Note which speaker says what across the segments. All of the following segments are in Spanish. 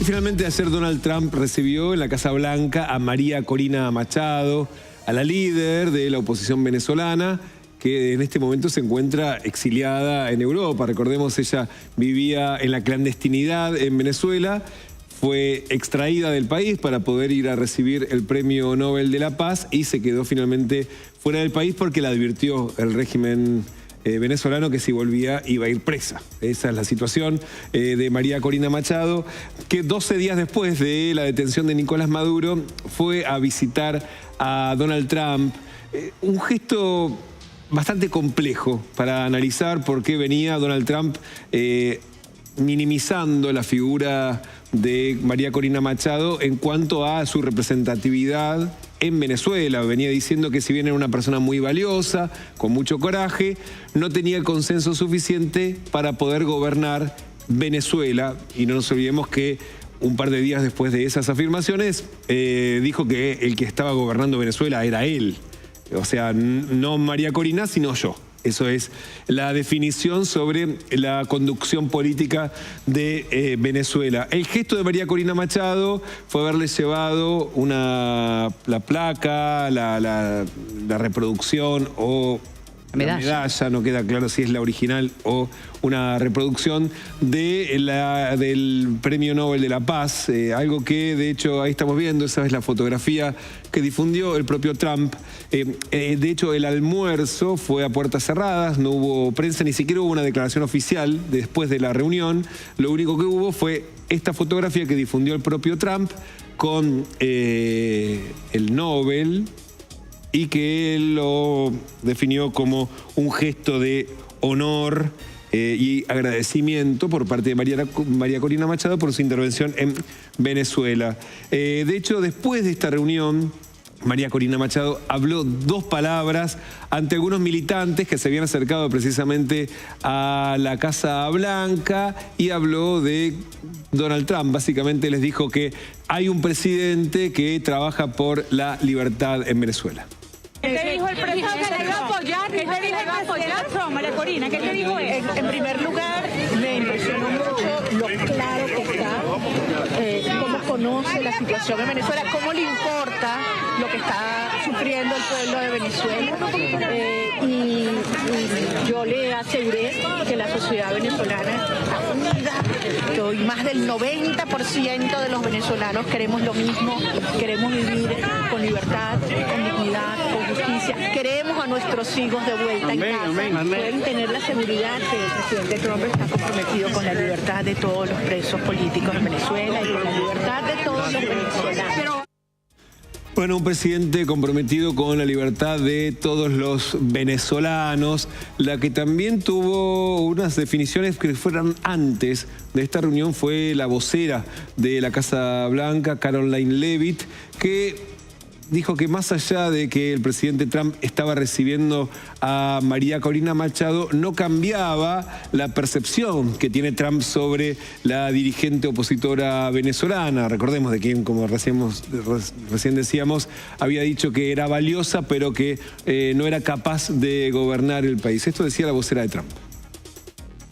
Speaker 1: Y finalmente ayer Donald Trump recibió en la Casa Blanca a María Corina Machado, a la líder de la oposición venezolana, que en este momento se encuentra exiliada en Europa. Recordemos, ella vivía en la clandestinidad en Venezuela, fue extraída del país para poder ir a recibir el Premio Nobel de la Paz y se quedó finalmente fuera del país porque la advirtió el régimen venezolano que si volvía iba a ir presa. Esa es la situación de María Corina Machado, que 12 días después de la detención de Nicolás Maduro fue a visitar a Donald Trump. Un gesto bastante complejo para analizar por qué venía Donald Trump minimizando la figura de María Corina Machado en cuanto a su representatividad en Venezuela. Venía diciendo que si bien era una persona muy valiosa, con mucho coraje, no tenía el consenso suficiente para poder gobernar Venezuela. Y no nos olvidemos que un par de días después de esas afirmaciones, dijo que el que estaba gobernando Venezuela era él. O sea, no María Corina, sino yo. Eso es la definición sobre la conducción política de Venezuela. El gesto de María Corina Machado fue haberle llevado la placa, la reproducción o la medalla, no queda claro si es la original o una reproducción del Premio Nobel de la Paz, algo que de hecho ahí estamos viendo, esa es la fotografía que difundió el propio Trump. De hecho el almuerzo fue a puertas cerradas, no hubo prensa, ni siquiera hubo una declaración oficial después de la reunión. Lo único que hubo fue esta fotografía que difundió el propio Trump con el Nobel, y que él lo definió como un gesto de honor y agradecimiento por parte de María Corina Machado por su intervención en Venezuela. De hecho, después de esta reunión, María Corina Machado habló 2 palabras ante algunos militantes que se habían acercado precisamente a la Casa Blanca y habló de Donald Trump. Básicamente les dijo que hay un presidente que trabaja por la libertad en Venezuela.
Speaker 2: ¿Qué te dijo el presidente? ¿Qué te dijo el presidente? María Corina, ¿qué te dijo él? En primer lugar, me impresionó mucho lo claro que está, cómo conoce la situación en Venezuela, cómo le importa lo que está sufriendo el pueblo de Venezuela. Y yo le aseguré que la sociedad venezolana está unida, y más del 90% de los venezolanos queremos lo mismo, queremos vivir con libertad, con dignidad, con justicia, queremos a nuestros hijos de vuelta en casa. Pueden tener la seguridad que el presidente Trump está comprometido con la libertad de todos los presos políticos en Venezuela y con la libertad de todos los venezolanos.
Speaker 1: Bueno, un presidente comprometido con la libertad de todos los venezolanos, la que también tuvo unas definiciones que fueron antes de esta reunión fue la vocera de la Casa Blanca, Karoline Leavitt, que dijo que más allá de que el presidente Trump estaba recibiendo a María Corina Machado, no cambiaba la percepción que tiene Trump sobre la dirigente opositora venezolana. Recordemos de quien, como recién decíamos, había dicho que era valiosa, pero que no era capaz de gobernar el país. Esto decía la vocera de Trump.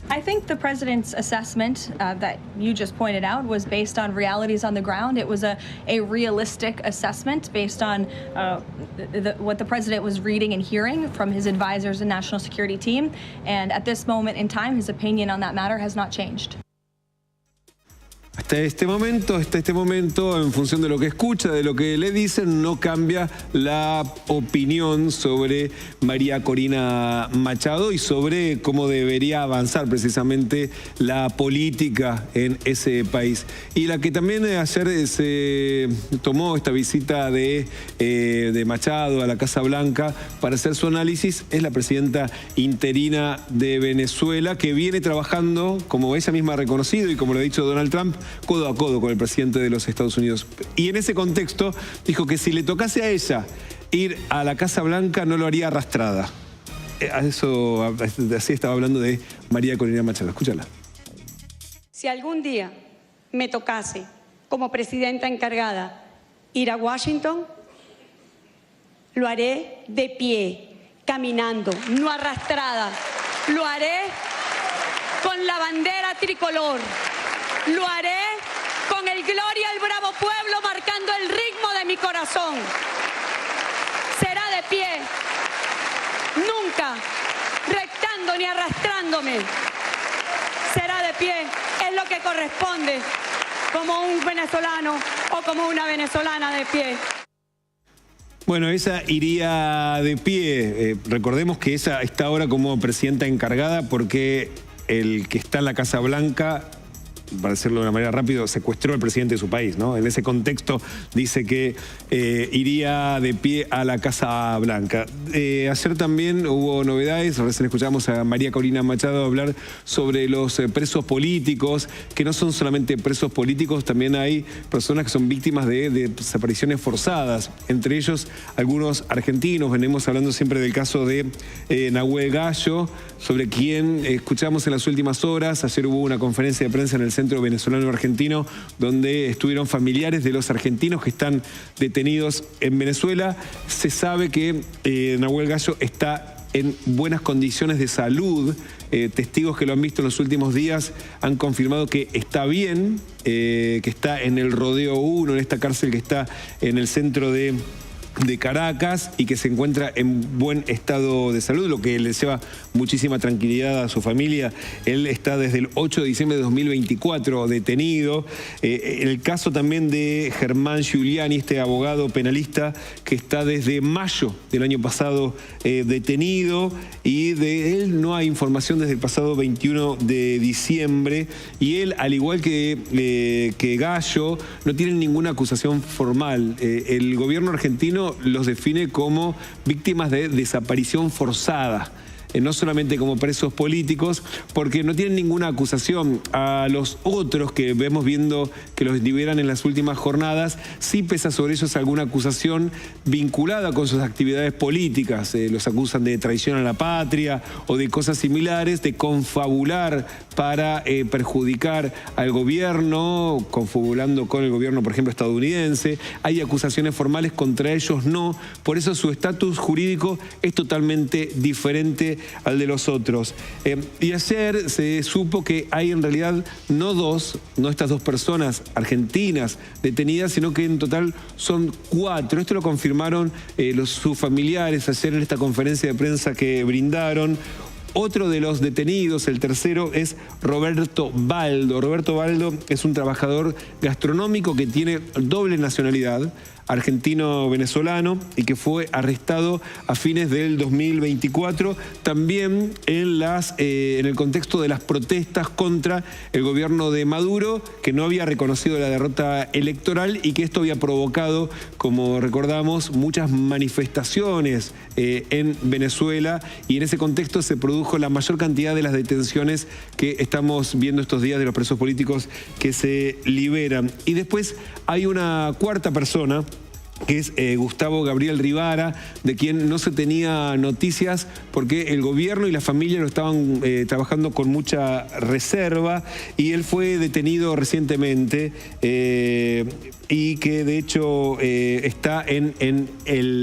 Speaker 3: I think the president's assessment that you just pointed out was based on realities on the ground. It was a realistic assessment based on what the president was reading and hearing from his advisors and national security team. And at this moment in time, his opinion on that matter has not changed.
Speaker 1: Hasta este momento, en función de lo que escucha, de lo que le dicen, no cambia la opinión sobre María Corina Machado y sobre cómo debería avanzar precisamente la política en ese país. Y la que también ayer se tomó esta visita de Machado a la Casa Blanca para hacer su análisis es la presidenta interina de Venezuela, que viene trabajando, como ella misma ha reconocido y como lo ha dicho Donald Trump, codo a codo con el presidente de los Estados Unidos. Y en ese contexto dijo que si le tocase a ella ir a la Casa Blanca no lo haría arrastrada. Así estaba hablando de María Corina Machado. Escúchala.
Speaker 4: Si algún día me tocase como presidenta encargada ir a Washington, lo haré de pie, caminando, no arrastrada. Lo haré con la bandera tricolor. Lo haré con el pueblo marcando el ritmo de mi corazón. Será de pie, nunca rectando ni arrastrándome. Será de pie, es lo que corresponde como un venezolano o como una venezolana de pie.
Speaker 1: Bueno, esa iría de pie. Recordemos que ella está ahora como presidenta encargada porque el que está en la Casa Blanca, para decirlo de una manera rápida, secuestró al presidente de su país, ¿no? En ese contexto dice que iría de pie a la Casa Blanca. Ayer también hubo novedades, recién escuchamos a María Corina Machado hablar sobre los presos políticos, que no son solamente presos políticos, también hay personas que son víctimas de desapariciones forzadas, entre ellos algunos argentinos. Venimos hablando siempre del caso de Nahuel Gallo, sobre quien escuchamos en las últimas horas. Ayer hubo una conferencia de prensa en el Centro Venezolano Argentino, donde estuvieron familiares de los argentinos que están detenidos en Venezuela. Se sabe que Nahuel Gallo está en buenas condiciones de salud. Testigos que lo han visto en los últimos días han confirmado que está bien, que está en el Rodeo 1, en esta cárcel que está en el centro de Caracas y que se encuentra en buen estado de salud, lo que le lleva muchísima tranquilidad a su familia. Él está desde el 8 de diciembre de 2024 detenido. El caso también de Germán Giuliani, este abogado penalista que está desde mayo del año pasado detenido, y de él no hay información desde el pasado 21 de diciembre, y él, al igual que Gallo, no tiene ninguna acusación formal. El gobierno argentino los define como víctimas de desaparición forzada, no solamente como presos políticos, porque no tienen ninguna acusación. A los otros que vemos viendo que los liberan en las últimas jornadas, sí pesa sobre ellos alguna acusación vinculada con sus actividades políticas. Los acusan de traición a la patria o de cosas similares, de confabular para perjudicar al gobierno, confabulando con el gobierno, por ejemplo, estadounidense. Hay acusaciones formales, contra ellos no. Por eso su estatus jurídico es totalmente diferente al de los otros. Y ayer se supo que hay en realidad no estas dos personas argentinas detenidas, sino que en total son 4. Esto lo confirmaron sus familiares ayer en esta conferencia de prensa que brindaron. Otro de los detenidos, el tercero, es Roberto Baldo. Roberto Baldo es un trabajador gastronómico que tiene doble nacionalidad, argentino-venezolano, y que fue arrestado a fines del 2024, también en el contexto de las protestas contra el gobierno de Maduro, que no había reconocido la derrota electoral y que esto había provocado, como recordamos, muchas manifestaciones en Venezuela, y en ese contexto se produjo la mayor cantidad de las detenciones que estamos viendo estos días de los presos políticos que se liberan. Y después hay una cuarta persona, que es Gustavo Gabriel Rivara, de quien no se tenía noticias porque el gobierno y la familia lo estaban trabajando con mucha reserva, y él fue detenido recientemente y que de hecho está en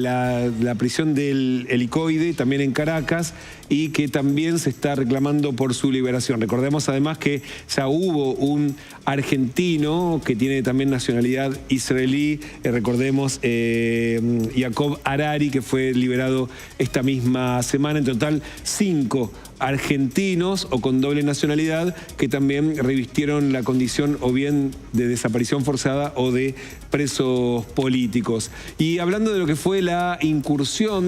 Speaker 1: la prisión del Helicoide, también en Caracas, y que también se está reclamando por su liberación. Recordemos además que ya hubo un argentino que tiene también nacionalidad israelí, recordemos Jacob Harari, que fue liberado esta misma semana. En total 5 argentinos o con doble nacionalidad que también revistieron la condición o bien de desaparición forzada o de presos políticos. Y hablando de lo que fue la incursión